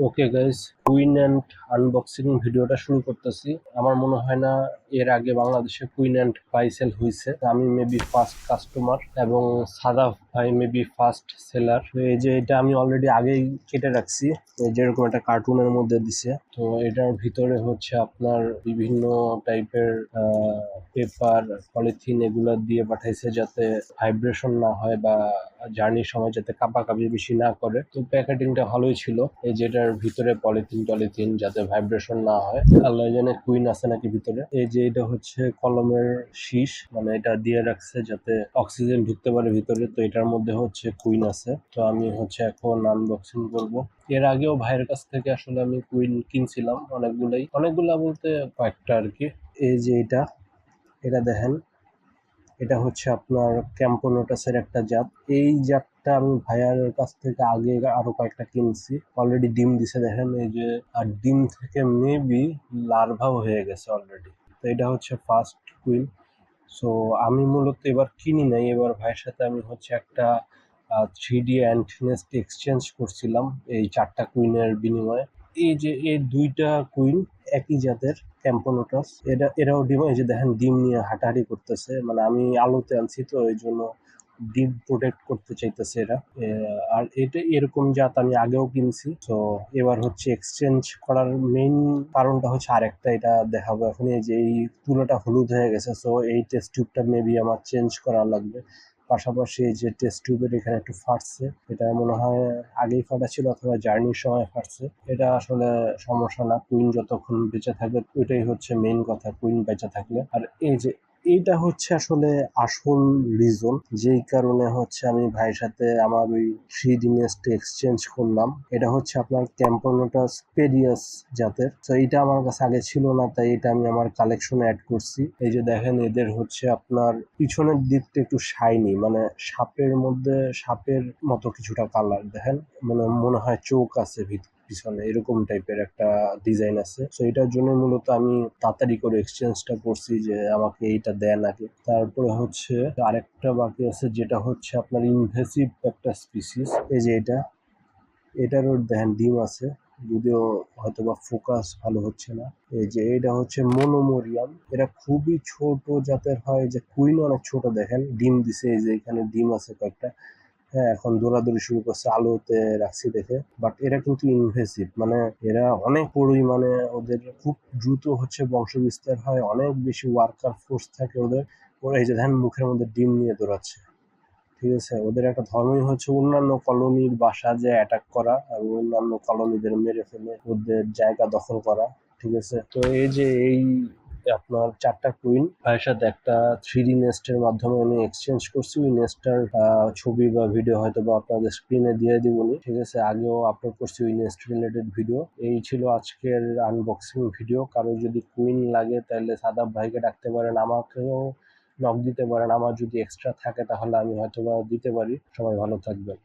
Okay guys, queen and unboxing ভিডিওটা শুরু করতেছি। আমার মনে হয় না এর আগে বাংলাদেশে কুইন অ্যান্ড বাই সেল হয়েছে। আমি মেবি ফার্স্ট কাস্টমার এবং সাদা ভাই মেবি ফার্স্ট সেলার। এই যে এটা আমি অলরেডি আগেই কেটে রাখছি, যেরকম একটা কার্টুনের মধ্যে দিছে। তো এটার ভিতরে হচ্ছে আপনার বিভিন্ন টাইপের পেপার, পলিথিন এগুলো দিয়ে পাঠাইছে যাতে ভাইব্রেশন না হয় বা জার্নির সময় যাতে কাঁপাকাঁপি বেশি না করে। তো প্যাকেটিংটা ভালোই ছিল। এই যেটার ভিতরে পলিথিন টলিথিন যাতে ভাইব্রেশন না হয়। আল্লাহ জানে কুইন আছে নাকি ভিতরে। এই যে এটা হচ্ছে কলমের শীষ, মানে এটা দিয়ে রাখছে যাতে অক্সিজেন ঢুকতে পারে ভিতরে। তো এটার মধ্যে হচ্ছে কুইন আছে। তো আমি হচ্ছে এখন আনবক্সিং করব। এর আগেও ভাইয়ের কাছ থেকে আসলে আমি কুইন কিনছিলাম অনেকগুলা বলতে কয়েকটা আর কি। এই যে এটা দেখেন, এটা হচ্ছে আপনার ক্যাম্পোনোটাসের একটা জাত। এই জাতটা আমি ভাইয়ার কাছ থেকে আগে আরো কয়েকটা কিনছি। অলরেডি ডিম দিছে দেখেন, এই যে। আর ডিম থেকে মেবি লার্ভাও হয়ে গেছে অলরেডি। তো এটা হচ্ছে ফার্স্ট কুইন। সো আমি মূলত এবার কিনি নাই, এবার ভাইয়ের সাথে আমি হচ্ছে একটা 3D অ্যান্ট এক্সচেঞ্জ করছিলাম এই 4টা কুইনের বিনিময়ে। এই যে এই 2টা কুইন একই জাতের ক্যাম্পোনোটাস। এরাও ডিম, এই যে দেখেন ডিম নিয়ে হাঁটাহাঁটি করতেছে, মানে আমি আলোতে আনছি তো এই জন্য ডিম প্রোটেক্ট করতে চাইতেছে এরা। আর এটা এরকম জাত আমি আগেও কিনছি। তো এবার হচ্ছে এক্সচেঞ্জ করার মেইন কারণটা হচ্ছে আরেকটা, এটা দেখাবো এখন। এই যে এই তুলোটা হলুদ হয়ে গেছে, সো এই টেস্ট টিউবটা মেবি আমার চেঞ্জ করা লাগবে। পাশাপাশি এই যে টেস্ট টিউবের এখানে একটু ফাটছে, এটা মনে হয় আগেই ফাটা ছিল অথবা জার্নির সময় ফাটছে। এটা আসলে সমস্যা না, কুইন যতক্ষণ বেঁচে থাকবে ওইটাই হচ্ছে মেইন কথা, কুইন বেঁচে থাকলে। আর এই যে এইটা হচ্ছে আসলে আসল রিজন যেই কারণে হচ্ছে আমি ভাইয়ের সাথে আমার ওই 3D নেস্ট এক্সচেঞ্জ করলাম। এটা হচ্ছে আপনার ক্যাম্পোনোটাস পেরিয়াস জাতের। তো এটা আমার কাছে আগে ছিল না, তাই এটা আমি আমার কালেকশনে অ্যাড করছি। এই যে দেখেন, এদের হচ্ছে আপনার পিছনের দিকটা একটু শাইনি, মানে সাপের মতো কিছুটা কালার দেখেন, মানে মনে হয় চোখ আছে পিছনে, এরকম টাইপের একটা ডিজাইন আছে। তো এটার জন্য মূলত আমি তাড়াতাড়ি করে এক্সচেঞ্জটা করছি যে আমাকে এইটা দেন আগে। তারপরে হচ্ছে আরেকটা বাকি আছে, যেটা হচ্ছে আপনার ইনভেসিভ একটা স্পিসিস। এই যে এটারও দেখেন ডিম আছে, যদিও হয়তোবা ফোকাস ভালো হচ্ছে না। এই যে এটা হচ্ছে মনোমোরিয়াম, এটা খুবই ছোট জাতের হয়, যে কুইন অনেক ছোট দেখেন, ডিম দিছে, এই যে এখানে ডিম আছে কয়েকটা। হ্যাঁ, এখন দৌড়াদৌড়ি শুরু করছে আলোতে রাখছি দেখে। বাট এরা কিন্তু ইনভেসিভ, মানে এরা অনেক পরিমাণে, ওদের খুব দ্রুত হচ্ছে বংশ বিস্তার হয়, অনেক বেশি ওয়ার্কার ফোর্স থাকে ওদের। ওরা এই যে ধ্যান মুখের মধ্যে ডিম নিয়ে দৌড়াচ্ছে। ঠিক আছে, ওদের একটা ধর্মই হচ্ছে অন্যান্য কলোনির বাসা যে অ্যাটাক করা আর অন্যান্য কলোনিদের মেরে ফেলে ওদের জায়গা দখল করা। ঠিক আছে, তো এই যে এই আপনার 4টা কুইন ভাইয়ের সাথে একটা 3D নেস্টের মাধ্যমে আমি এক্সচেঞ্জ করছি। ওই নেস্টটার ছবি বা ভিডিও হয়তো বা আপনাদের স্ক্রিনে দিয়ে দিবনি। ঠিক আছে, আগেও আপলোড করছি ওই নেস্ট রিলেটেড ভিডিও। এই ছিল আজকের আনবক্সিং ভিডিও। কারো যদি কুইন লাগে তাহলে সাদাব ভাইকে ডাকতে পারেন, আমাকেও নক দিতে পারেন। আমার যদি এক্সট্রা থাকে তাহলে আমি হয়তো বা দিতে পারি। সবাই ভালো থাকবেন।